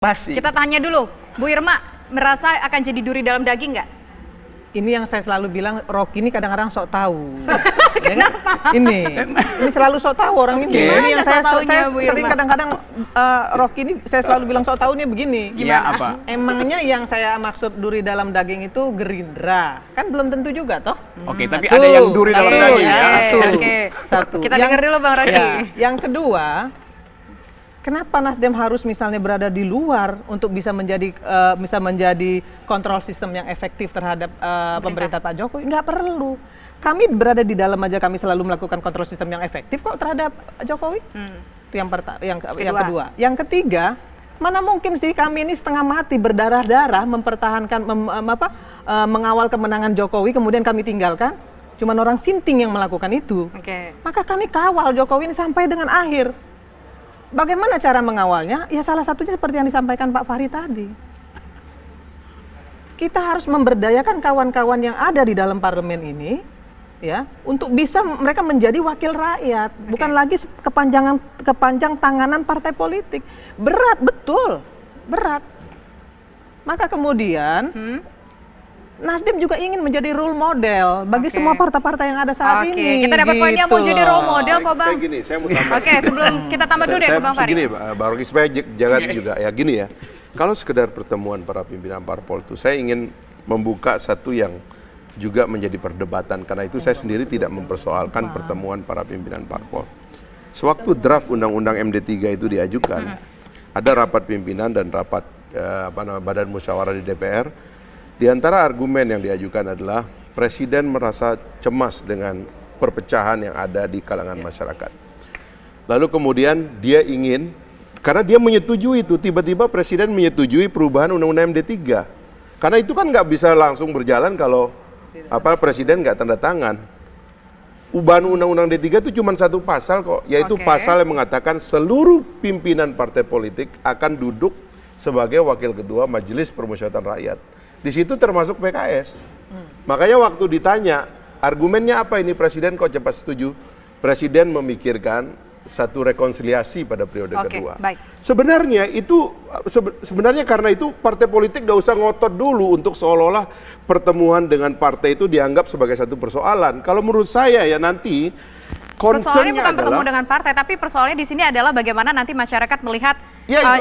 Masih. Kita tanya dulu, Bu Irma merasa akan jadi duri dalam daging nggak? Ini yang saya selalu bilang, Rocky ini kadang-kadang sok tahu. Kenapa? Ini selalu sok tahu orang ini. Ini yang saya sering kadang-kadang Rocky ini saya selalu bilang sok tahunya begini. Gimana? Ya, apa? Emangnya yang saya maksud duri dalam daging itu Gerindra, kan belum tentu juga toh. Oke, tapi ada yang duri dalam daging ya. Satu. Kita dengar dulu Bang Rocky. Yang kedua, kenapa Nasdem harus misalnya berada di luar untuk bisa menjadi kontrol sistem yang efektif terhadap pemerintah Pak Jokowi? Nggak perlu. Kami berada di dalam aja kami selalu melakukan kontrol sistem yang efektif kok terhadap Jokowi. Itu yang kedua. Yang ketiga, mana mungkin sih kami ini setengah mati berdarah-darah mempertahankan mengawal kemenangan Jokowi kemudian kami tinggalkan? Cuman orang Sinting yang melakukan itu. Maka kami kawal Jokowi ini sampai dengan akhir. Bagaimana cara mengawalnya? Ya salah satunya seperti yang disampaikan Pak Fahri tadi. Kita harus memberdayakan kawan-kawan yang ada di dalam parlemen ini, ya, untuk bisa mereka menjadi wakil rakyat, bukan lagi kepanjang tanganan partai politik. Berat, betul, berat. Maka kemudian Nasdem juga ingin menjadi role model bagi semua partai-partai yang ada saat ini. Kita dapat poinnya mau jadi role model kok Bang. Saya mau tambah. Sebelum kita tambah dulu deh ke Bang Fahri. Gini Bang Rocky, supaya jangan juga ya gini ya. Kalau sekedar pertemuan para pimpinan parpol itu, saya ingin membuka satu yang juga menjadi perdebatan. Karena itu saya sendiri tidak mempersoalkan pertemuan para pimpinan parpol. Sewaktu draft Undang-Undang MD3 itu diajukan, ada rapat pimpinan dan rapat Badan Musyawarah di DPR. Di antara argumen yang diajukan adalah Presiden merasa cemas dengan perpecahan yang ada di kalangan masyarakat. Lalu kemudian dia ingin, karena dia menyetujui itu, tiba-tiba Presiden menyetujui perubahan Undang-Undang MD3. Karena itu kan nggak bisa langsung berjalan kalau Presiden nggak tanda tangan. Perubahan Undang-Undang MD3 itu cuma satu pasal kok, yaitu pasal yang mengatakan seluruh pimpinan partai politik akan duduk sebagai wakil ketua Majelis Permusyawaratan Rakyat. Di situ termasuk PKS. Makanya waktu ditanya, argumennya apa ini Presiden kok cepat setuju? Presiden memikirkan satu rekonsiliasi pada periode kedua. Sebenarnya itu sebenarnya karena itu partai politik gak usah ngotot dulu untuk seolah-olah pertemuan dengan partai itu dianggap sebagai satu persoalan. Kalau menurut saya ya nanti persoalannya bukan bertemu dengan partai, tapi persoalannya di sini adalah bagaimana nanti masyarakat melihat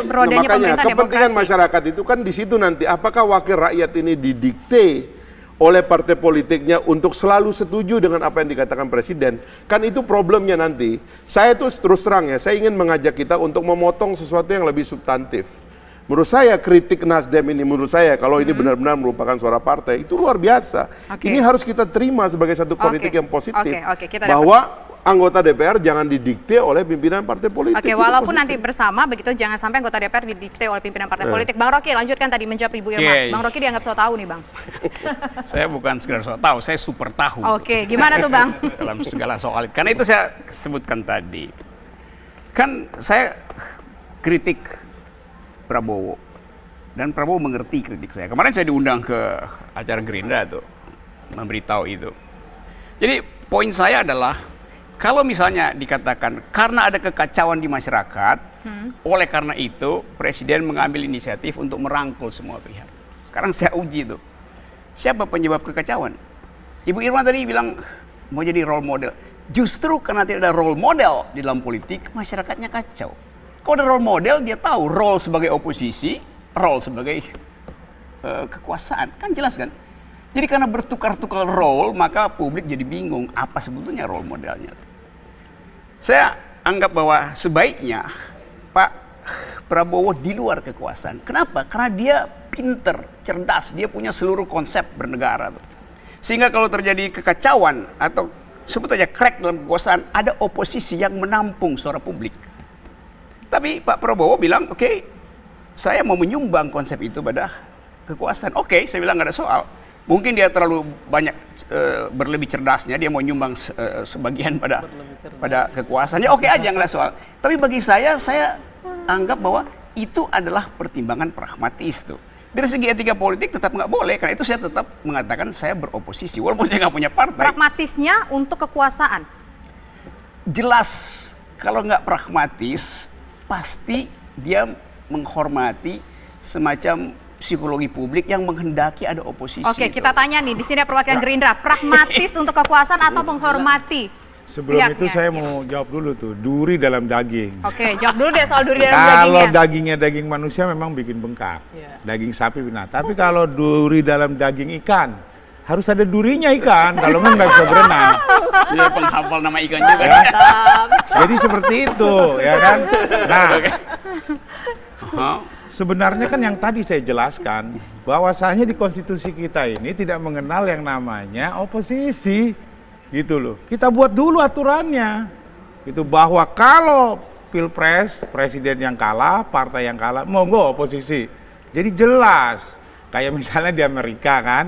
rodanya pemerintahan demokrasi. Kepentingan masyarakat itu kan di situ nanti, apakah wakil rakyat ini didikte oleh partai politiknya untuk selalu setuju dengan apa yang dikatakan Presiden? Kan itu problemnya nanti. Saya tuh terus terang ya, saya ingin mengajak kita untuk memotong sesuatu yang lebih substantif. Menurut saya kritik Nasdem ini, menurut saya kalau ini benar-benar merupakan suara partai, itu luar biasa. Ini harus kita terima sebagai satu kritik yang positif. Bahwa anggota DPR jangan didikte oleh pimpinan partai politik. Walaupun nanti bersama begitu, jangan sampai anggota DPR didikte oleh pimpinan partai politik. Bang Rocky, lanjutkan tadi menjawab Ibu Irma. Bang Rocky dianggap so tahu nih Bang. Saya bukan sekedar so tahu, saya super tahu. Gimana tuh Bang? Dalam segala soal. Karena itu saya sebutkan tadi. Kan saya kritik Prabowo. Dan Prabowo mengerti kritik saya. Kemarin saya diundang ke acara Gerindra tuh, memberitahu itu. Jadi poin saya adalah, kalau misalnya dikatakan karena ada kekacauan di masyarakat, oleh karena itu Presiden mengambil inisiatif untuk merangkul semua pihak. Sekarang saya uji tuh, siapa penyebab kekacauan? Ibu Irma tadi bilang mau jadi role model. Justru karena tidak ada role model di dalam politik, masyarakatnya kacau. Kalau ada role model, dia tahu role sebagai oposisi, role sebagai kekuasaan, kan jelas kan? Jadi karena bertukar-tukar role, maka publik jadi bingung apa sebetulnya role modelnya. Saya anggap bahwa sebaiknya Pak Prabowo di luar kekuasaan. Kenapa? Karena dia pinter, cerdas, dia punya seluruh konsep bernegara. Sehingga kalau terjadi kekacauan atau sebut aja crack dalam kekuasaan, ada oposisi yang menampung suara publik. Tapi Pak Prabowo bilang, oke, saya mau menyumbang konsep itu pada kekuasaan. Oke, saya bilang nggak ada soal. Mungkin dia terlalu banyak berlebih cerdasnya, dia mau nyumbang sebagian pada kekuasaannya. Oke aja, nggak ada soal. Tapi bagi saya anggap bahwa itu adalah pertimbangan pragmatis tuh. Dari segi etika politik tetap nggak boleh, karena itu saya tetap mengatakan saya beroposisi, walaupun saya nggak punya partai. Pragmatisnya untuk kekuasaan? Jelas, kalau nggak pragmatis, pasti dia menghormati semacam psikologi publik yang menghendaki ada oposisi. Oke, kita tanya nih, di sini ada perwakilan Gerindra, pragmatis untuk kekuasaan atau menghormati? Sebelum itu pihaknya? saya mau jawab dulu tuh, duri dalam daging. Oke, jawab dulu deh soal duri dalam Kalau dagingnya. dagingnya daging manusia memang bikin bengkak, Iya. daging sapi benar. Tapi kalau duri dalam daging ikan, harus ada durinya ikan, kalau nggak bisa berenang. Dia penghafal nama ikan juga. Ya. Jadi seperti itu, ya kan? Nah, sebenarnya kan yang tadi saya jelaskan, bahwasanya di konstitusi kita ini tidak mengenal yang namanya oposisi, gitu loh. Kita buat dulu aturannya, itu bahwa kalau pilpres presiden yang kalah, partai yang kalah, monggo oposisi. Jadi jelas, kayak misalnya di Amerika kan,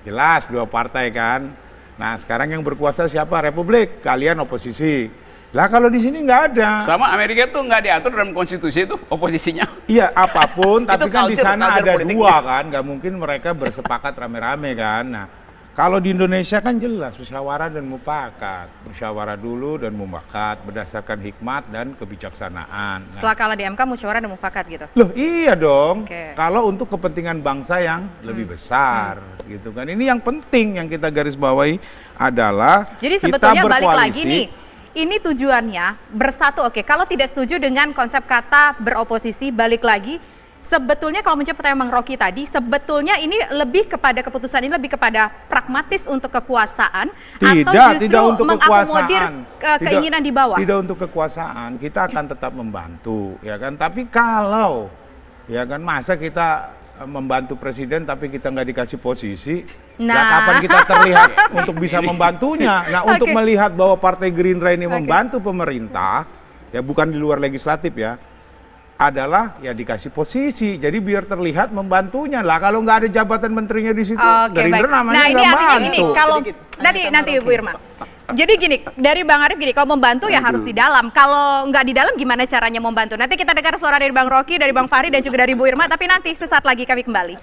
jelas 2 partai kan. Nah sekarang yang berkuasa siapa? Republik, kalian oposisi. Lah kalau di sini nggak ada. Sama Amerika tuh nggak diatur dalam konstitusi itu oposisinya. Iya apapun, tapi Itu kan di culture sana ada politiknya. 2 kan, nggak mungkin mereka bersepakat rame-rame kan. Nah kalau di Indonesia kan jelas musyawarah dan mufakat, musyawarah dulu dan mufakat berdasarkan hikmat dan kebijaksanaan. Nah, Setelah kalah di MK, musyawarah dan mufakat gitu. loh iya dong, Oke. kalau untuk kepentingan bangsa yang lebih besar gitu kan. Ini yang penting yang kita garis bawahi adalah Jadi kita sebetulnya balik lagi berkoalisi. nih, ini tujuannya bersatu. Oke, kalau tidak setuju dengan konsep kata beroposisi, balik lagi. Sebetulnya kalau menjawab pertanyaan Bang Rocky tadi, sebetulnya ini lebih kepada keputusan ini lebih kepada pragmatis untuk kekuasaan atau justru tidak untuk mengakomodir kekuasaan. keinginan di bawah. Tidak untuk kekuasaan, kita akan tetap membantu, ya kan. Tapi kalau, ya kan, masa kita membantu presiden tapi kita nggak dikasih posisi, Nah. nah kapan kita terlihat untuk bisa membantunya? Nah, untuk Oke. melihat bahwa Partai Gerindra ini membantu pemerintah, ya bukan di luar legislatif ya, adalah ya dikasih posisi, jadi biar terlihat membantunya lah. Kalau nggak ada jabatan menterinya di situ, Oke, Gerindra baik. namanya Nah, ini nggak artinya gini, bantu. kalau Sedikit. nanti Bu Irma. Jadi gini, dari Bang Arief gini, kalau membantu ya harus di dalam. Kalau nggak di dalam gimana caranya membantu? Nanti kita dengar suara dari Bang Rocky, dari Bang Fahri dan juga dari Bu Irma, tapi nanti sesaat lagi kami kembali.